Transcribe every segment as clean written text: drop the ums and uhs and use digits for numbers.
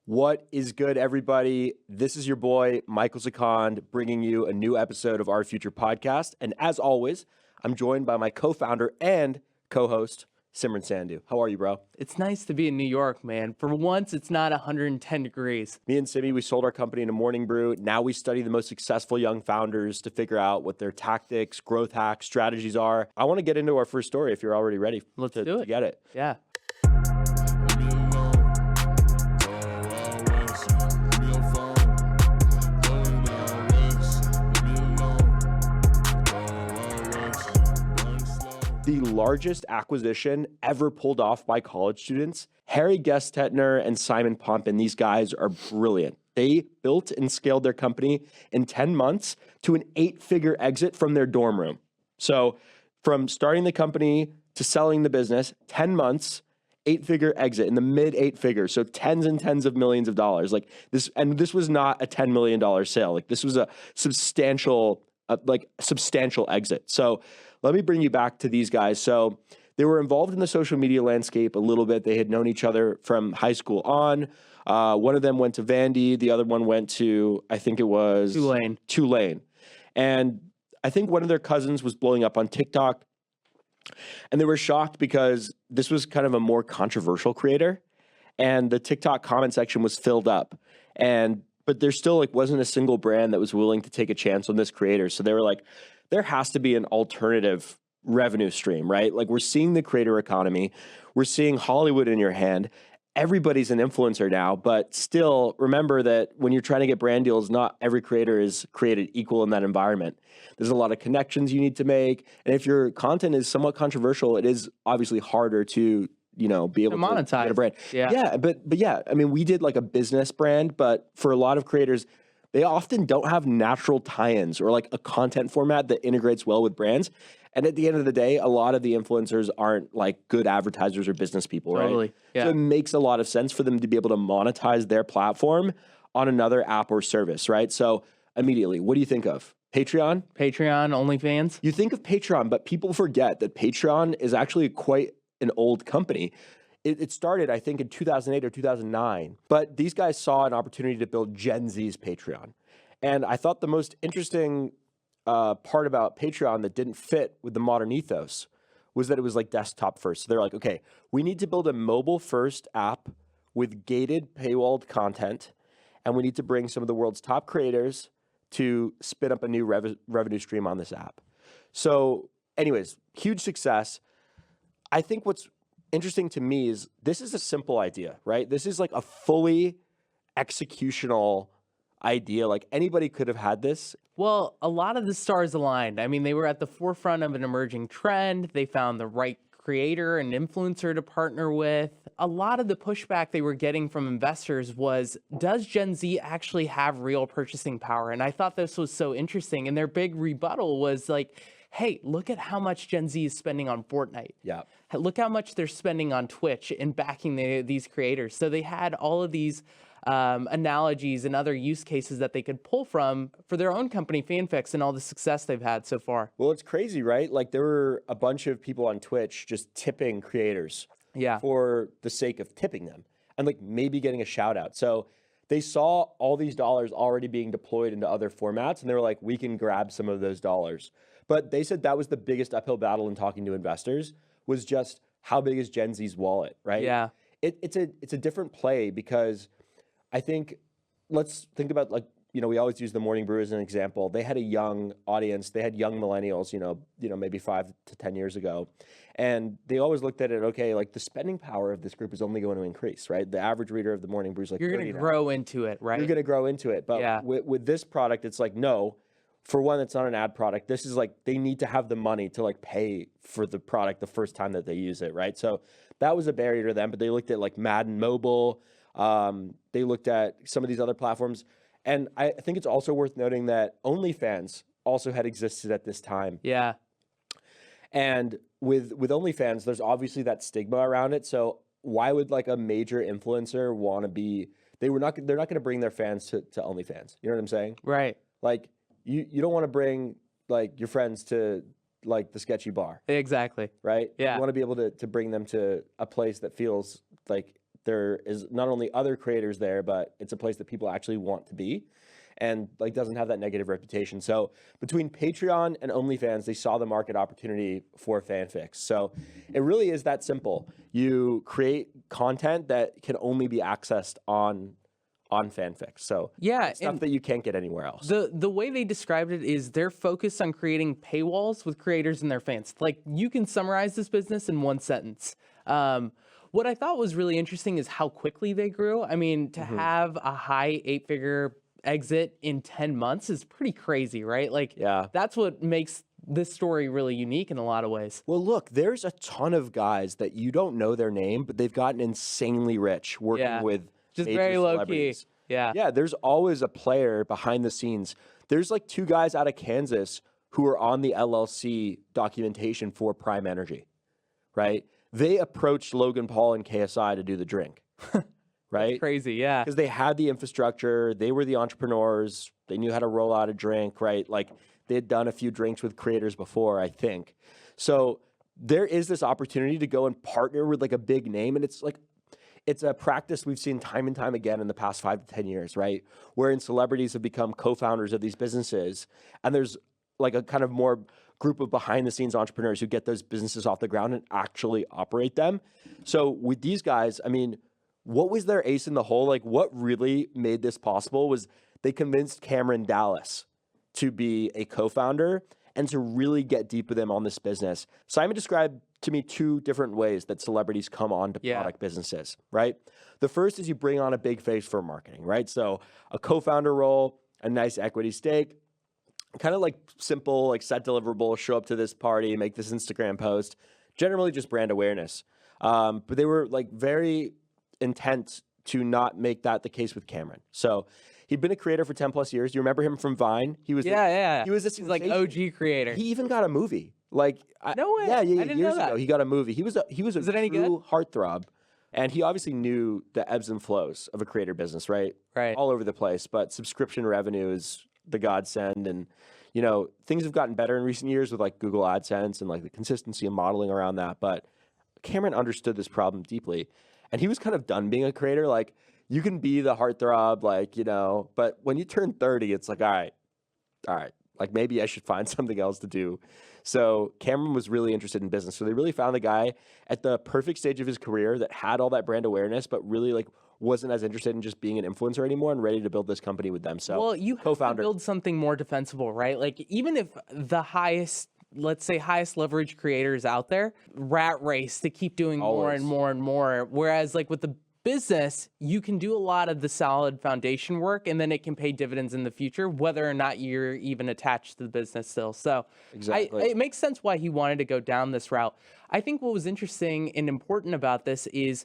What is good, everybody? This is your boy, Michael Zakand, bringing you a new episode of Our Future Podcast. And as always, I'm joined by my co-founder and co-host, Simran Sandhu. How are you, bro? It's nice to be in New York, man. For once, it's not 110 degrees. Me and Simmy, we sold our company to Morning Brew. Now we study the most successful young founders to figure out what their tactics, growth hacks, strategies are. I want to get into our first story if you're already ready Let's do it. to get it. Yeah. The largest acquisition ever pulled off by college students. Harry Gestetner and Simon Pompin, these guys are brilliant. They built and scaled their company in 10 months to an 8-figure exit from their dorm room. So from starting the company to selling the business, 10 months, 8-figure exit in the mid 8 figures. So tens and tens of millions of dollars. Like this, and this was not a $10 million sale. Like this was a substantial exit. So let me bring you back to these guys. So they were involved in the social media landscape a little bit. They had known each other from high school on. One of them went to Vandy. The other one went to, I think it was Tulane. And I think one of their cousins was blowing up on TikTok. And they were shocked because this was kind of a more controversial creator. And the TikTok comment section was filled up. But there still wasn't a single brand that was willing to take a chance on this creator. So they were like, there has to be an alternative revenue stream, right? Like we're seeing the creator economy. We're seeing Hollywood in your hand. Everybody's an influencer now, but still remember that when you're trying to get brand deals, not every creator is created equal in that environment. There's a lot of connections you need to make. And if your content is somewhat controversial, it is obviously harder to be able to monetize. Get a brand. Yeah. But yeah, I mean, we did like a business brand, but for a lot of creators, they often don't have natural tie-ins or like a content format that integrates well with brands. And at the end of the day, a lot of the influencers aren't like good advertisers or business people, Totally. right? Yeah. So it makes a lot of sense for them to be able to monetize their platform on another app or service, right? So immediately, what do you think of? Patreon? Patreon, OnlyFans. You think of Patreon, but people forget that Patreon is actually quite an old company. It started, I think, in 2008 or 2009. But these guys saw an opportunity to build Gen Z's Patreon. And I thought the most interesting part about Patreon that didn't fit with the modern ethos was that it was like desktop first. So they're like, okay, we need to build a mobile first app with gated paywalled content. And we need to bring some of the world's top creators to spin up a new revenue stream on this app. So anyways, huge success. I think what's interesting to me is this is a simple idea, right? This is like a fully executional idea. Like anybody could have had this. Well, a lot of the stars aligned. I mean, they were at the forefront of an emerging trend. They found the right creator and influencer to partner with. A lot of the pushback they were getting from investors was, does Gen Z actually have real purchasing power? And I thought this was so interesting. And their big rebuttal was like, hey, look at how much Gen Z is spending on Fortnite. Yeah. Look how much they're spending on Twitch and backing these creators. So they had all of these analogies and other use cases that they could pull from for their own company, FanFix, and all the success they've had so far. Well, it's crazy, right? Like there were a bunch of people on Twitch just tipping creators for the sake of tipping them and like maybe getting a shout out. So they saw all these dollars already being deployed into other formats and they were like, we can grab some of those dollars. But they said that was the biggest uphill battle in talking to investors was just how big is Gen Z's wallet, right? Yeah. It's a different play because I think let's think about like, we always use the Morning Brew as an example. They had a young audience. They had young millennials, maybe 5 to 10 years ago. And they always looked at it, okay, like the spending power of this group is only going to increase, right? The average reader of the Morning Brew is like you're going to grow into it, right? You're going to grow into it. But with this product, it's like, no. For one, it's not an ad product. This is like, they need to have the money to like pay for the product the first time that they use it, right? So that was a barrier to them, but they looked at like Madden Mobile. They looked at some of these other platforms. And I think it's also worth noting that OnlyFans also had existed at this time. Yeah. And with OnlyFans, there's obviously that stigma around it. So why would like a major influencer want to be, they're not going to bring their fans to OnlyFans. You know what I'm saying? Right. Like, you don't want to bring like your friends to like the sketchy bar. Exactly. Right? Yeah. You want to be able to bring them to a place that feels like there is not only other creators there, but it's a place that people actually want to be, and like doesn't have that negative reputation. So between Patreon and OnlyFans, they saw the market opportunity for FanFix. So it really is that simple. You create content that can only be accessed on FanFix. So Yeah, stuff that you can't get anywhere else. the way they described it is they're focused on creating paywalls with creators and their fans. Like, you can summarize this business in one sentence. What I thought was really interesting is how quickly they grew. I mean, to have a high 8-figure exit in 10 months is pretty crazy, right? Like, that's what makes this story really unique in a lot of ways. Well, look, there's a ton of guys that you don't know their name, but they've gotten insanely rich working with just major very low key. celebrities. Yeah, there's always a player behind the scenes. There's like 2 guys out of Kansas who are on the LLC documentation for Prime Energy, right? They approached Logan Paul and KSI to do the drink, right? That's crazy, yeah. Because they had the infrastructure, they were the entrepreneurs, they knew how to roll out a drink, right? Like they had done a few drinks with creators before, I think. So there is this opportunity to go and partner with like a big name, and it's like, it's a practice we've seen time and time again in the past 5 to 10 years, right? Wherein celebrities have become co-founders of these businesses, and there's like a kind of more group of behind-the-scenes entrepreneurs who get those businesses off the ground and actually operate them. So with these guys, I mean, what was their ace in the hole? Like, what really made this possible was they convinced Cameron Dallas to be a co-founder and to really get deep with him on this business. Simon described to me 2 different ways that celebrities come on to product businesses, right? The first is you bring on a big face for marketing, right? So a co-founder role, a nice equity stake, kind of like simple, like set deliverable, show up to this party, make this Instagram post, generally just brand awareness. But they were like very intent to not make that the case with Cameron. So he'd been a creator for 10 plus years. You remember him from Vine? He was he was this like OG creator. He even got a movie. Like no way. Yeah, I didn't years know that. ago he got a movie. He was a it any true heartthrob, and he obviously knew the ebbs and flows of a creator business, right? Right. All over the place, but subscription revenue is the godsend, and you know, things have gotten better in recent years with like Google AdSense and like the consistency and modeling around that, but Cameron understood this problem deeply, and he was kind of done being a creator. Like, you can be the heartthrob, like, you know, but when you turn 30, it's like, all right, like maybe I should find something else to do. So Cameron was really interested in business. So they really found the guy at the perfect stage of his career that had all that brand awareness, but really like wasn't as interested in just being an influencer anymore and ready to build this company with them. So well, you have to build something more defensible, right? Like, even if the highest, let's say highest leverage creators out there, rat race to keep doing more and more and more. Whereas like with the business, you can do a lot of the solid foundation work, and then it can pay dividends in the future, whether or not you're even attached to the business still. So it makes sense why he wanted to go down this route. I think what was interesting and important about this is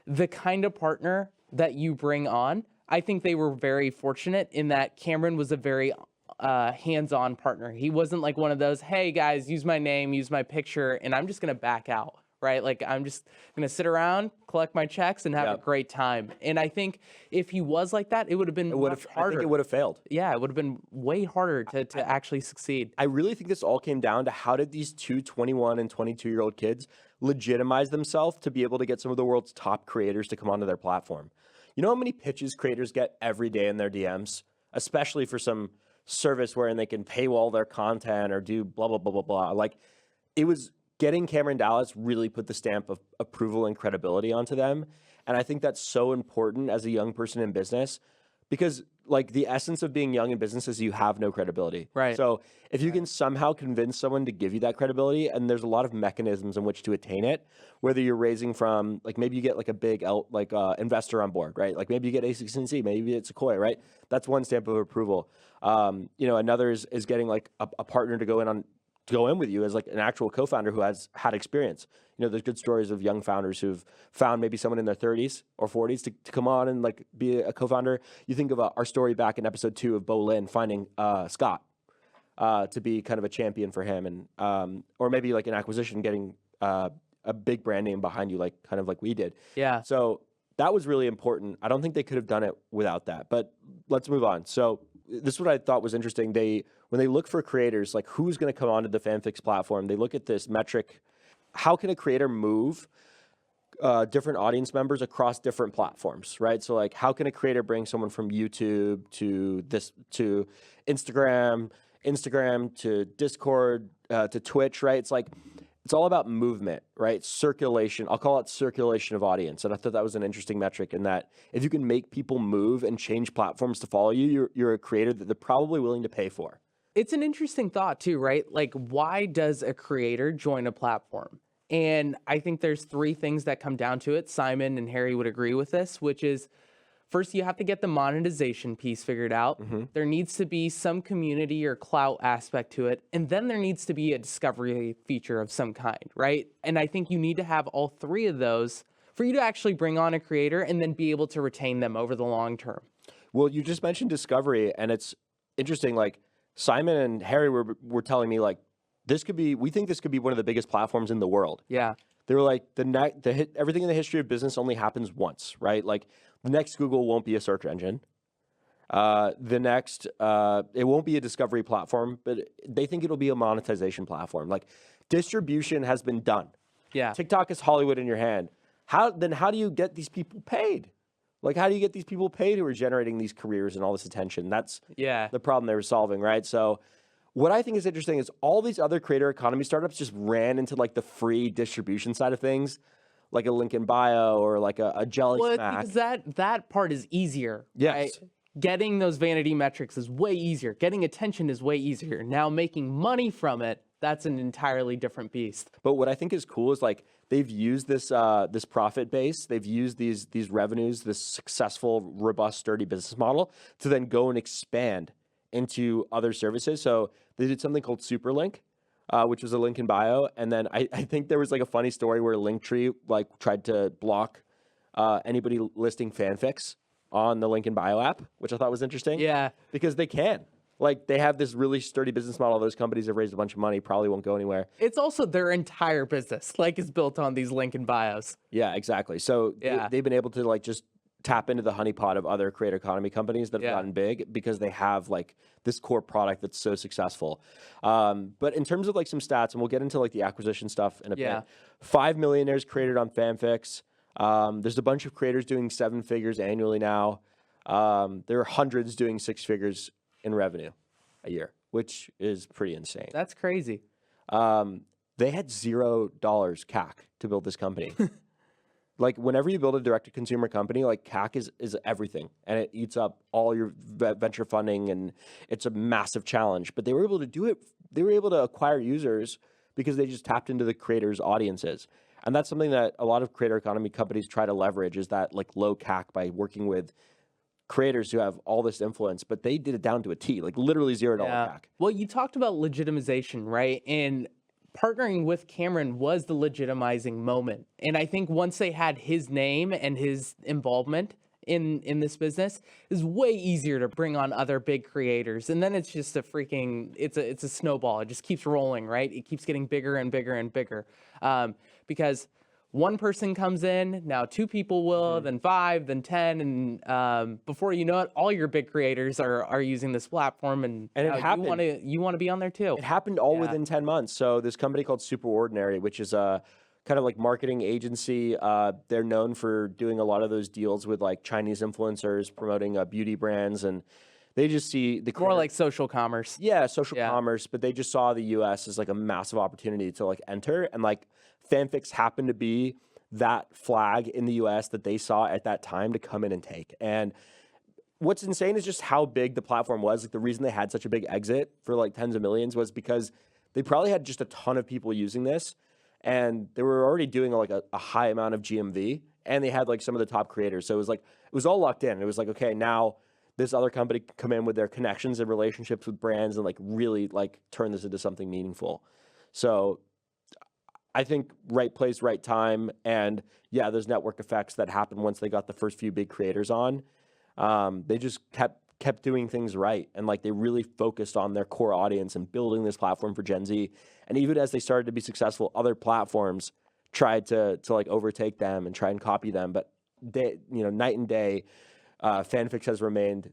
the kind of partner that you bring on. I think they were very fortunate in that Cameron was a very hands-on partner. He wasn't like one of those, hey guys, use my name, use my picture, and I'm just going to back out. Right? Like, I'm just going to sit around, collect my checks, and have a great time. And I think if he was like that, it would have been much harder. I think it would have failed. Yeah, it would have been way harder to actually succeed. I really think this all came down to how did these 21 and 22-year-old kids legitimize themselves to be able to get some of the world's top creators to come onto their platform. You know how many pitches creators get every day in their DMs, especially for some service wherein they can paywall their content or do blah, blah, blah, blah, blah. Like, it was... Getting Cameron Dallas really put the stamp of approval and credibility onto them. And I think that's so important as a young person in business, because like the essence of being young in business is you have no credibility. Right. So if you can somehow convince someone to give you that credibility, and there's a lot of mechanisms in which to attain it, whether you're raising from, like maybe you get like a big investor on board, right? Like maybe you get A16Z, maybe it's Sequoia, right? That's one stamp of approval. You know, another is getting like a partner to go in with you as like an actual co-founder who has had experience. You know, there's good stories of young founders who've found maybe someone in their 30s or 40s to come on and like be a co-founder. You think of our story back in episode 2 of Bo Lin finding Scott to be kind of a champion for him, and or maybe like an acquisition getting a big brand name behind you, like kind of like we did. Yeah. So that was really important. I don't think they could have done it without that, but let's move on. So this is what I thought was interesting. When they look for creators, like who's going to come onto the FanFix platform, they look at this metric. How can a creator move different audience members across different platforms, right? So like, how can a creator bring someone from YouTube to Instagram to Discord to Twitch, right? It's like it's all about movement, right? Circulation. I'll call it circulation of audience. And I thought that was an interesting metric in that if you can make people move and change platforms to follow you, you're a creator that they're probably willing to pay for. It's an interesting thought too, right? Like, why does a creator join a platform? And I think there's three things that come down to it. Simon and Harry would agree with this, which is first, you have to get the monetization piece figured out. There needs to be some community or clout aspect to it. And then there needs to be a discovery feature of some kind, right? And I think you need to have all three of those for you to actually bring on a creator and then be able to retain them over the long term. Well, you just mentioned discovery, and it's interesting. Like Simon and Harry were telling me, like, we think this could be one of the biggest platforms in the world. Yeah. They were like, everything in the history of business only happens once, right? Like the next Google won't be a search engine. The next, it won't be a discovery platform, but they think it'll be a monetization platform. Like distribution has been done. Yeah. TikTok is Hollywood in your hand. How do you get these people paid? Like, how do you get these people paid who are generating these careers and all this attention? That's the problem they were solving, right? So what I think is interesting is all these other creator economy startups just ran into like the free distribution side of things, like a link in bio or like a jelly snack. Because that part is easier. Yes. Right? Getting those vanity metrics is way easier. Getting attention is way easier. Now making money from it, that's an entirely different beast. But what I think is cool is like they've used this this profit base, they've used these revenues, this successful, robust, sturdy business model to then go and expand into other services. So they did something called Superlink, which was a link in bio. And then I think there was like a funny story where Linktree like tried to block anybody listing FanFix on the link in bio app, which I thought was interesting. Yeah. Because they can. Like they have this really sturdy business model. Those companies have raised a bunch of money, probably won't go anywhere. It's also their entire business, like, is built on these link in bios. Yeah, exactly. So they've been able to like just tap into the honeypot of other creator economy companies that have gotten big because they have like this core product that's so successful. But in terms of like some stats, and we'll get into like the acquisition stuff in a bit. 5 millionaires created on FanFix. There's a bunch of creators doing 7 figures annually now. There are hundreds doing 6 figures in revenue a year, which is pretty insane. That's crazy. They had $0 CAC to build this company. Like whenever you build a direct-to-consumer company, like CAC is everything, and it eats up all your venture funding, and it's a massive challenge. But they were able to do it. They were able to acquire users because they just tapped into the creators' audiences, and that's something that a lot of creator economy companies try to leverage is that like low CAC by working with creators who have all this influence. But they did it down to a T, like literally $0 CAC. Well, you talked about legitimization, right? And partnering with Cameron was the legitimizing moment. And I think once they had his name and his involvement in this business, is way easier to bring on other big creators. And then it's just it's a snowball. It just keeps rolling, right? It keeps getting bigger and bigger and bigger. Because one person comes in, now 2 people will, then 5, then 10, and before you know it, all your big creators are using this platform, and it happened. You want to be on there too. It happened all within 10 months. So this company called Superordinary, which is a kind of like marketing agency, they're known for doing a lot of those deals with like Chinese influencers promoting beauty brands, and they just see the more like social commerce. Yeah, social commerce, but they just saw the US as like a massive opportunity to like enter, and like FanFix happened to be that flag in the US that they saw at that time to come in and take. And what's insane is just how big the platform was. Like the reason they had such a big exit for like tens of millions was because they probably had just a ton of people using this, and they were already doing like a high amount of GMV, and they had like some of the top creators. So it was all locked in. It was like, okay, now this other company can come in with their connections and relationships with brands and like really like turn this into something meaningful. So I think right place, right time. And yeah, there's network effects that happened once they got the first few big creators on. They just kept doing things right. And like they really focused on their core audience and building this platform for Gen Z. And even as they started to be successful, other platforms tried to like overtake them and try and copy them. But night and day, FanFix has remained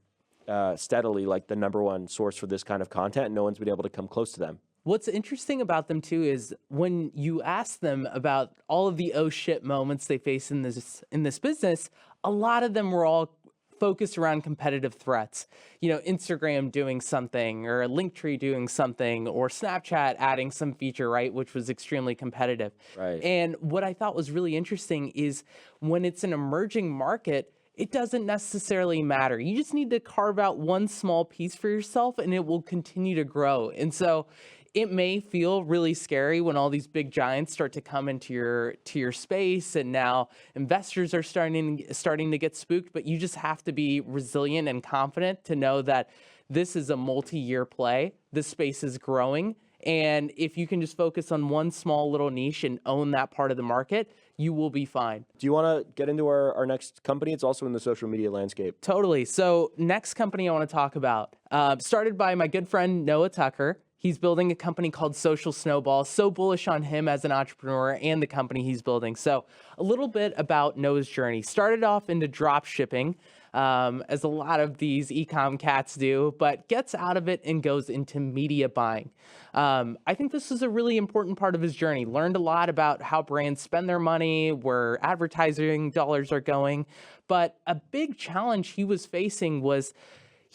steadily like the #1 source for this kind of content, and no one's been able to come close to them. What's interesting about them too is when you ask them about all of the oh shit moments they face in this business, a lot of them were all focused around competitive threats. You know, Instagram doing something or Linktree doing something or Snapchat adding some feature, right, which was extremely competitive. Right. And what I thought was really interesting is when it's an emerging market, it doesn't necessarily matter. You just need to carve out one small piece for yourself and it will continue to grow. And so it may feel really scary when all these big giants start to come into your space, and now investors are starting to get spooked, but you just have to be resilient and confident to know that this is a multi-year play. This space is growing, and if you can just focus on one small little niche and own that part of the market, you will be fine. Do you want to get into our next company? It's also in the social media landscape. Totally. So next company I want to talk about, started by my good friend Noah Tucker. He's building a company called Social Snowball. So bullish on him as an entrepreneur and the company he's building. So a little bit about Noah's journey. Started off into drop shipping, as a lot of these e-com cats do, but gets out of it and goes into media buying. I think this is a really important part of his journey. Learned a lot about how brands spend their money, where advertising dollars are going. But a big challenge he was facing was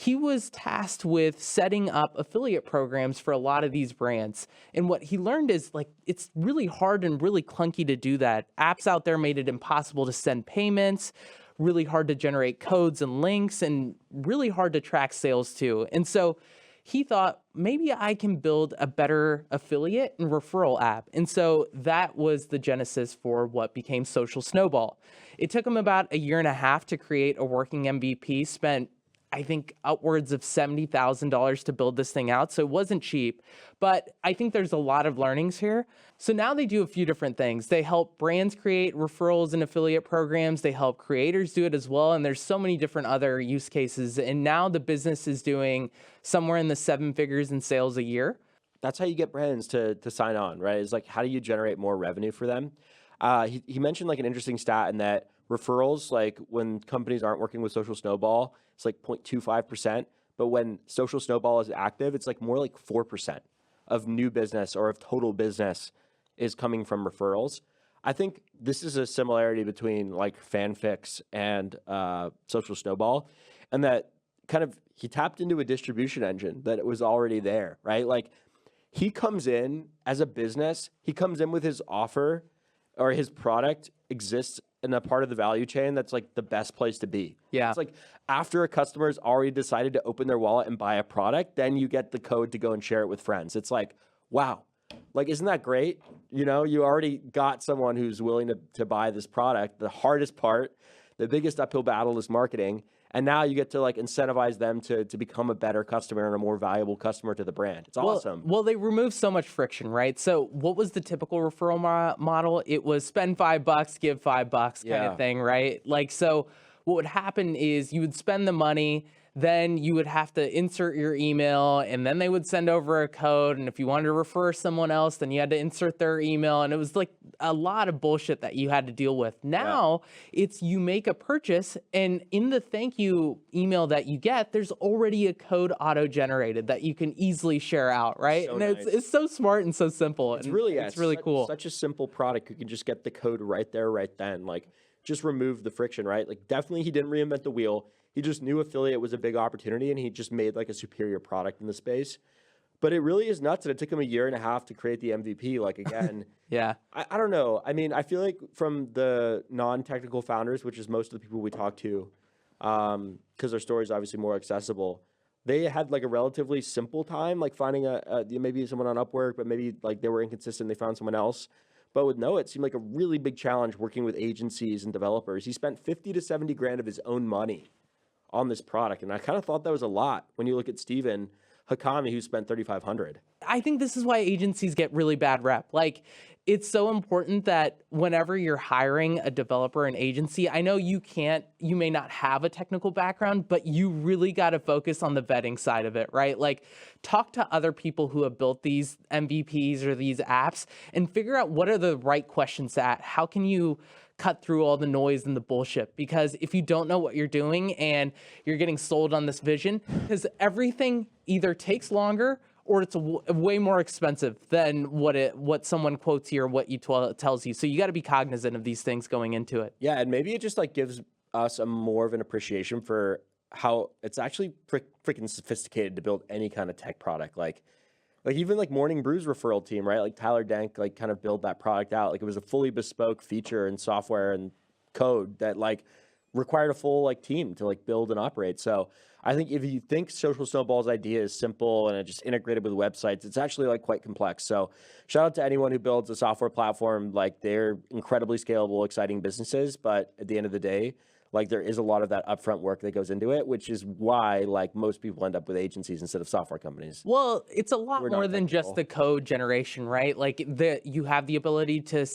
he was tasked with setting up affiliate programs for a lot of these brands. And what he learned is like, it's really hard and really clunky to do that. Apps out there made it impossible to send payments, really hard to generate codes and links, and really hard to track sales too. And so he thought, maybe I can build a better affiliate and referral app. And so that was the genesis for what became Social Snowball. It took him about a year and a half to create a working MVP, spent I think upwards of $70,000 to build this thing out. So it wasn't cheap, but I think there's a lot of learnings here. So now they do a few different things. They help brands create referrals and affiliate programs. They help creators do it as well. And there's so many different other use cases. And now the business is doing somewhere in the 7 figures in sales a year. That's how you get brands to sign on, right? It's like, how do you generate more revenue for them? He mentioned like an interesting stat in that referrals, like when companies aren't working with Social Snowball, it's like 0.25%. But when Social Snowball is active, it's like more like 4% of new business or of total business is coming from referrals. I think this is a similarity between like FanFix and Social Snowball, and that kind of he tapped into a distribution engine that was already there, right? Like he comes in as a business, he comes in with his offer or his product exists in a part of the value chain that's like the best place to be. Yeah. It's like after a customer's already decided to open their wallet and buy a product, then you get the code to go and share it with friends. It's like, wow, like, isn't that great? You know, you already got someone who's willing to buy this product. The hardest part, the biggest uphill battle is marketing. And now you get to like incentivize them to become a better customer and a more valuable customer to the brand. It's awesome. Well, they remove so much friction, right? So what was the typical referral model? It was spend $5, give $5 kind of thing, right? Like, so what would happen is you would spend the money, then you would have to insert your email, and then they would send over a code. And if you wanted to refer someone else, then you had to insert their email. And it was like a lot of bullshit that you had to deal with. Now it's you make a purchase, and in the thank you email that you get, there's already a code auto-generated that you can easily share out, right? So and nice. it's so smart and so simple. It's really, it's really cool. Such a simple product. You can just get the code right there, right then. Like, just remove the friction, right? Like, definitely he didn't reinvent the wheel. He just knew affiliate was a big opportunity, and he just made like a superior product in the space. But it really is nuts that it took him a year and a half to create the MVP. Like, again, I don't know. I mean, I feel like from the non-technical founders, which is most of the people we talk to, because their story is obviously more accessible, they had like a relatively simple time, like finding maybe someone on Upwork, but maybe like they were inconsistent. They found someone else. But with Noah, it seemed like a really big challenge working with agencies and developers. He spent 50 to 70 grand of his own money on this product. And I kind of thought that was a lot when you look at Steven Hakami, who spent $3,500. I think this is why agencies get really bad rep. Like, it's so important that whenever you're hiring a developer and agency, I know you may not have a technical background, but you really got to focus on the vetting side of it, right? Like, talk to other people who have built these MVPs or these apps and figure out what are the right questions to ask. How can you cut through all the noise and the bullshit? Because if you don't know what you're doing and you're getting sold on this vision, because everything either takes longer or it's way more expensive than what someone quotes you or what you tells you. So you got to be cognizant of these things going into it. Yeah, and maybe it just like gives us a more of an appreciation for how it's actually freaking sophisticated to build any kind of tech product. Like even like Morning Brew's referral team, right? Like Tyler Denk, like kind of build that product out. Like it was a fully bespoke feature and software and code that like required a full like team to like build and operate. So I think if you think Social Snowball's idea is simple and it just integrated with websites, it's actually like quite complex. So shout out to anyone who builds a software platform. Like they're incredibly scalable, exciting businesses, but at the end of the day, like there is a lot of that upfront work that goes into it, which is why like most people end up with agencies instead of software companies. Well, it's a lot more than just the code generation, right? Like you have the ability to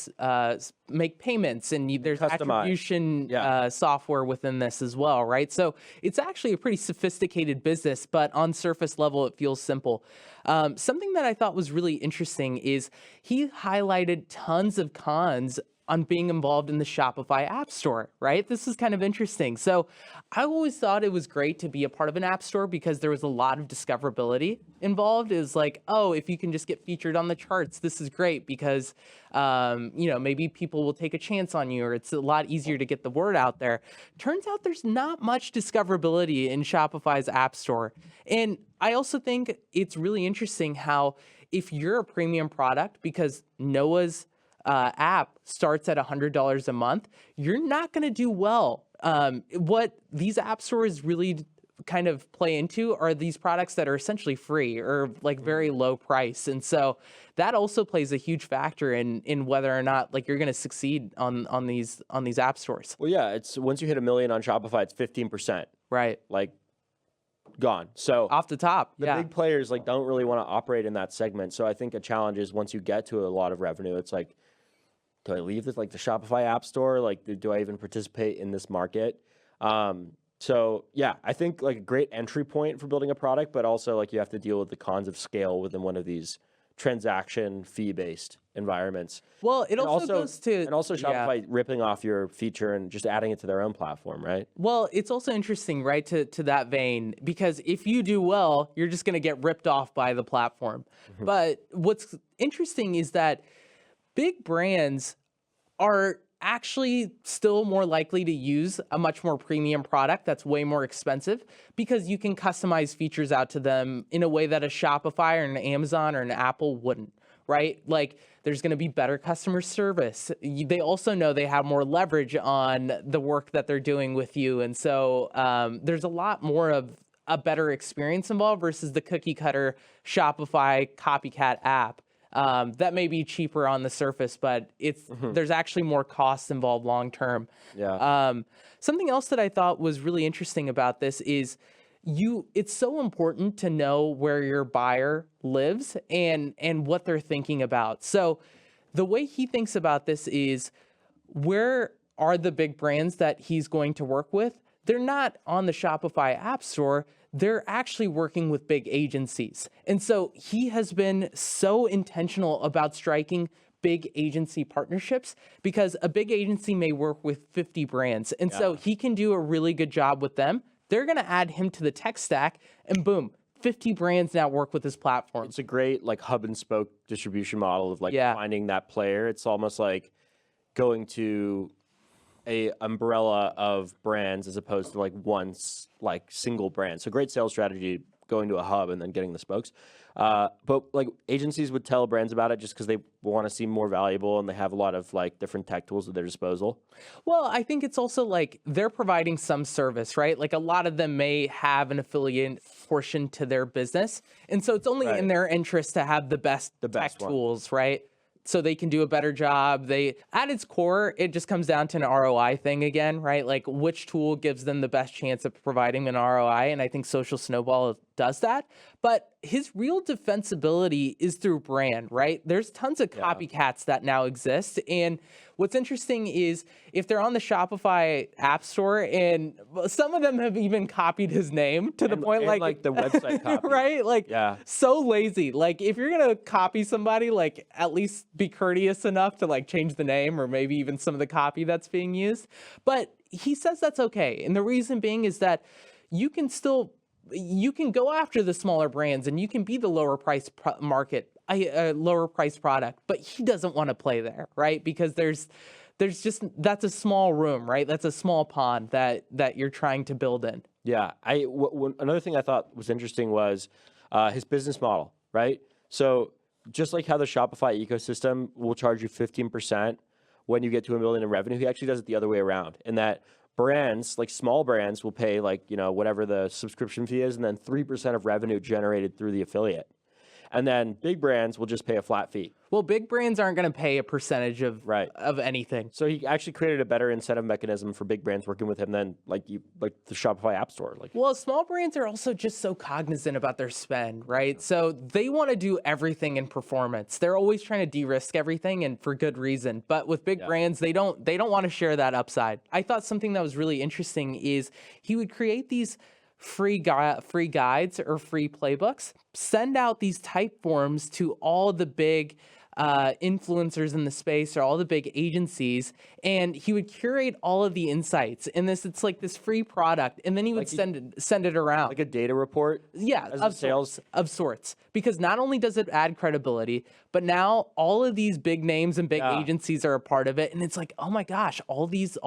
make payments, and there's attribution software within this as well, right? So it's actually a pretty sophisticated business, but on surface level, it feels simple. Something that I thought was really interesting is he highlighted tons of cons on being involved in the Shopify App Store, right? This is kind of interesting. So I always thought it was great to be a part of an app store because there was a lot of discoverability involved. Is like, oh, if you can just get featured on the charts, this is great because, maybe people will take a chance on you, or it's a lot easier to get the word out there. Turns out there's not much discoverability in Shopify's App Store. And I also think it's really interesting how if you're a premium product, because Noah's app starts at $100 a month, you're not going to do well. What these app stores really kind of play into are these products that are essentially free or like very low price. And so that also plays a huge factor in whether or not like you're going to succeed on these app stores. Well, yeah, it's once you hit 1 million on Shopify, it's 15%. Right. Like gone. So off the top, the big players like don't really want to operate in that segment. So I think a challenge is once you get to a lot of revenue, it's like, do I leave this like the Shopify App Store? Like, do I even participate in this market? So yeah, I think like a great entry point for building a product, but also like you have to deal with the cons of scale within one of these transaction fee-based environments. Well, it also goes to... And also Shopify ripping off your feature and just adding it to their own platform, right? Well, it's also interesting, right, to that vein, because if you do well, you're just going to get ripped off by the platform. Mm-hmm. But what's interesting is that big brands are actually still more likely to use a much more premium product that's way more expensive because you can customize features out to them in a way that a Shopify or an Amazon or an Apple wouldn't, right? Like there's going to be better customer service. They also know they have more leverage on the work that they're doing with you. And so there's a lot more of a better experience involved versus the cookie cutter Shopify copycat app. That may be cheaper on the surface, but there's actually more costs involved long term. Yeah. Something else that I thought was really interesting about this is it's so important to know where your buyer lives and what they're thinking about. So the way he thinks about this is, where are the big brands that he's going to work with? They're not on the Shopify App Store. They're actually working with big agencies. And so he has been so intentional about striking big agency partnerships because a big agency may work with 50 brands. And so he can do a really good job with them. They're going to add him to the tech stack and boom, 50 brands now work with his platform. It's a great like hub and spoke distribution model of like finding that player. It's almost like going to a umbrella of brands as opposed to like one like single brand. So great sales strategy, going to a hub and then getting the spokes. But like agencies would tell brands about it just because they want to seem more valuable and they have a lot of like different tech tools at their disposal. Well, I think it's also like they're providing some service, right? Like a lot of them may have an affiliate portion to their business. And so it's only in their interest to have the best tech tools, right? So they can do a better job. At its core, it just comes down to an ROI thing again, right? Like which tool gives them the best chance of providing an ROI. And I think Social Snowball does that. But his real defensibility is through brand, right? There's tons of copycats that now exist. And what's interesting is if they're on the Shopify App Store, and some of them have even copied his name to the point like the website copy. Right? Like so lazy. Like if you're going to copy somebody, like at least be courteous enough to like change the name or maybe even some of the copy that's being used. But he says that's okay. And the reason being is that you can still you can go after the smaller brands and you can be the lower price lower price product, but he doesn't want to play there, right? Because there's just, that's a small room, right? That's a small pond that you're trying to build in. Yeah, another thing I thought was interesting was his business model, right? So just like how the Shopify ecosystem will charge you 15% when you get to $1 million in revenue, he actually does it the other way around. In that brands, like small brands, will pay like whatever the subscription fee is, and then 3% of revenue generated through the affiliate. And then big brands will just pay a flat fee. Well, big brands aren't going to pay a percentage of anything. So he actually created a better incentive mechanism for big brands working with him than like the Shopify App Store. Well, small brands are also just so cognizant about their spend, right? So they want to do everything in performance. They're always trying to de-risk everything, and for good reason. But with big brands, they don't want to share that upside. I thought something that was really interesting is he would create these free guides or free playbooks, send out these type forms to all the big influencers in the space or all the big agencies, and he would curate all of the insights in this. It's like this free product, and then he would send it around like a data report. Yeah, of sales of sorts. Because not only does it add credibility, but now all of these big names and big agencies are a part of it, and it's like, oh my gosh, all these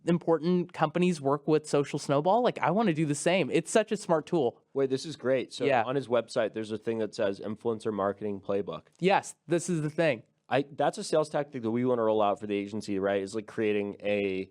important companies work with Social Snowball. Like, I want to do the same. It's such a smart tool. Wait, this is great. So on his website, there's a thing that says influencer marketing playbook. Yes, this is the thing. That's a sales tactic that we want to roll out for the agency, right? Is like creating a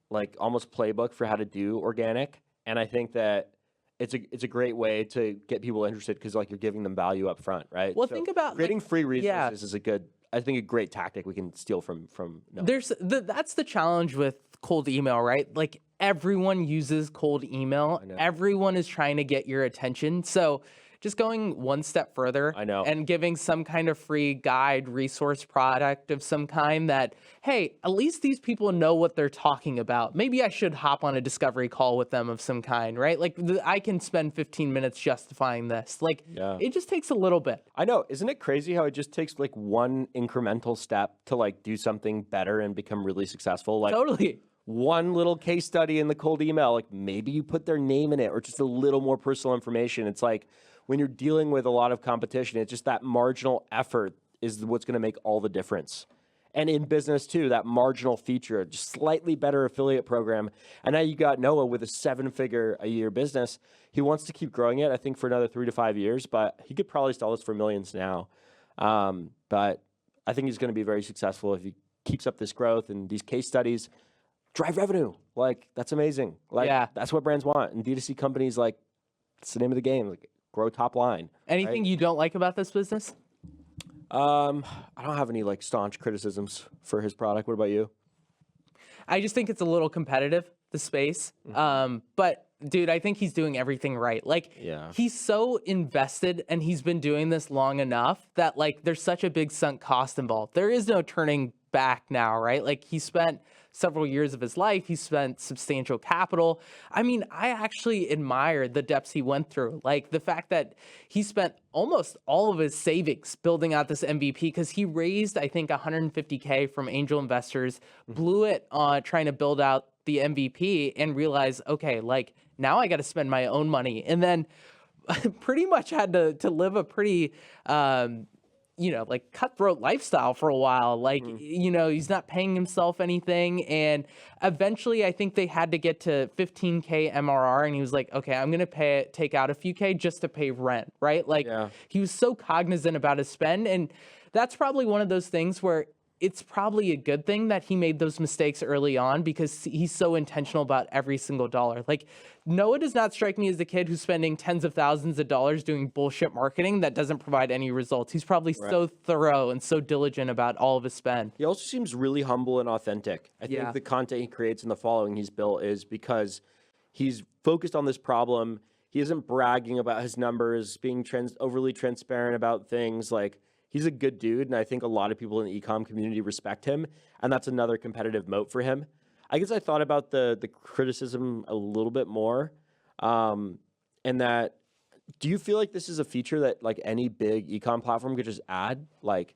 like almost playbook for how to do organic. And I think that it's a great way to get people interested because like you're giving them value up front, right? Well, think about creating free resources is a great tactic we can steal from. No. That's the challenge with cold email, right? Like everyone uses cold email. Everyone is trying to get your attention. So just going one step further and giving some kind of free guide, resource product of some kind that, hey, at least these people know what they're talking about. Maybe I should hop on a discovery call with them of some kind, right? Like I can spend 15 minutes justifying this. Like it just takes a little bit. I know. Isn't it crazy how it just takes like one incremental step to like do something better and become really successful? Like totally. One little case study in the cold email, like maybe you put their name in it or just a little more personal information. It's like, when you're dealing with a lot of competition, it's just that marginal effort is what's going to make all the difference. And in business too, that marginal feature, just slightly better affiliate program. And now you got Noah with a 7-figure-a-year business. He wants to keep growing it, I think, for another 3 to 5 years, but he could probably sell this for millions now. But I think he's going to be very successful if he keeps up this growth and these case studies drive revenue. Like, that's amazing. Like, that's what brands want. And D2C companies, like, it's the name of the game. Like, grow top line. Anything you don't like about this business? I don't have any like staunch criticisms for his product. What about you? I just think it's a little competitive, the space. But dude, I think he's doing everything right. Like he's so invested and he's been doing this long enough that like there's such a big sunk cost involved. There is no turning back now, right? Like he spent several years of his life. He spent substantial capital. I mean, I actually admire the depths he went through. Like the fact that he spent almost all of his savings building out this MVP because he raised, I think, $150K from angel investors, blew it on trying to build out the MVP and realized, okay, like now I got to spend my own money. And then pretty much had to live a pretty, like cutthroat lifestyle for a while. Like, he's not paying himself anything. And eventually I think they had to get to 15K MRR. And he was like, okay, I'm going to take out a few K just to pay rent. Right. Like he was so cognizant about his spend. And that's probably one of those things where it's probably a good thing that he made those mistakes early on because he's so intentional about every single dollar. Like Noah does not strike me as the kid who's spending tens of thousands of dollars doing bullshit marketing that doesn't provide any results. He's probably so thorough and so diligent about all of his spend. He also seems really humble and authentic. I think the content he creates and the following he's built is because he's focused on this problem. He isn't bragging about his numbers, being overly transparent about things. Like, he's a good dude, and I think a lot of people in the e-com community respect him, and that's another competitive moat for him. I guess I thought about the criticism a little bit more, and that, do you feel like this is a feature that like any big e-com platform could just add, like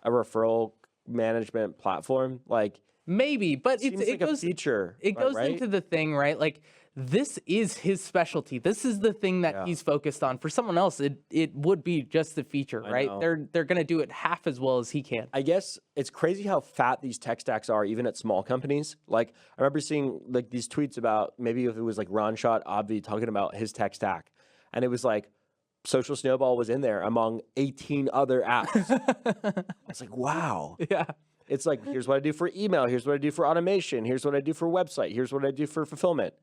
a referral management platform? Like maybe, but it goes, like a feature. It goes into the thing, right? Like this is his specialty. This is the thing that he's focused on. For someone else, it would be just the feature, right? They're going to do it half as well as he can. I guess it's crazy how fat these tech stacks are, even at small companies. Like, I remember seeing like these tweets about, maybe if it was like Ron Shot Obvi talking about his tech stack, and it was like Social Snowball was in there among 18 other apps. I was like, wow. Yeah. It's like, here's what I do for email. Here's what I do for automation. Here's what I do for website. Here's what I do for fulfillment.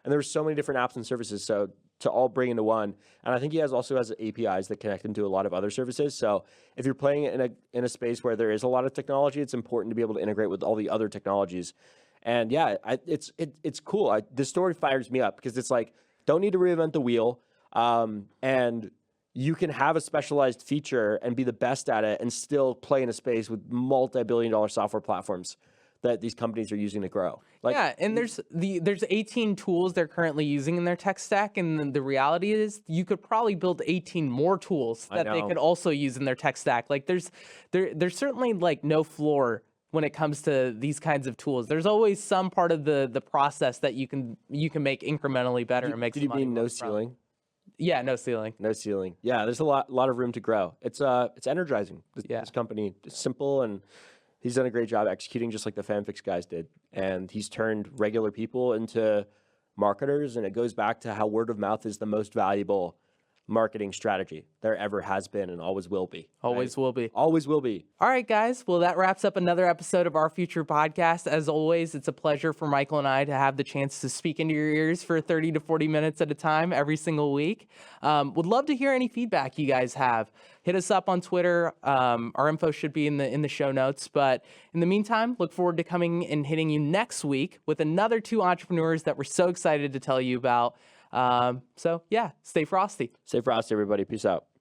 And there's so many different apps and services, so to all bring into one. And I think he also has APIs that connect him to a lot of other services. So if you're playing in a space where there is a lot of technology, it's important to be able to integrate with all the other technologies. And yeah, it's cool. This story fires me up because it's like, don't need to reinvent the wheel, and you can have a specialized feature and be the best at it and still play in a space with multi-billion-dollar software platforms that these companies are using to grow. Like, yeah, and there's 18 tools they're currently using in their tech stack, and the reality is you could probably build 18 more tools that they could also use in their tech stack. Like there's certainly like no floor when it comes to these kinds of tools. There's always some part of the process that you can make incrementally better and make. Did you mean no ceiling? Yeah, no ceiling. No ceiling. Yeah, there's a lot of room to grow. It's energizing. This company is simple, and he's done a great job executing, just like the FanFix guys did. And he's turned regular people into marketers, and it goes back to how word of mouth is the most valuable marketing strategy there ever has been and always will be. Always will be. Always will be. All right, guys. Well, that wraps up another episode of Our Future Podcast. As always, it's a pleasure for Michael and I to have the chance to speak into your ears for 30 to 40 minutes at a time every single week. Would love to hear any feedback you guys have. Hit us up on Twitter. Our info should be in the show notes. But in the meantime, look forward to coming and hitting you next week with another 2 entrepreneurs that we're so excited to tell you about. So yeah, stay frosty. Stay frosty, everybody. Peace out.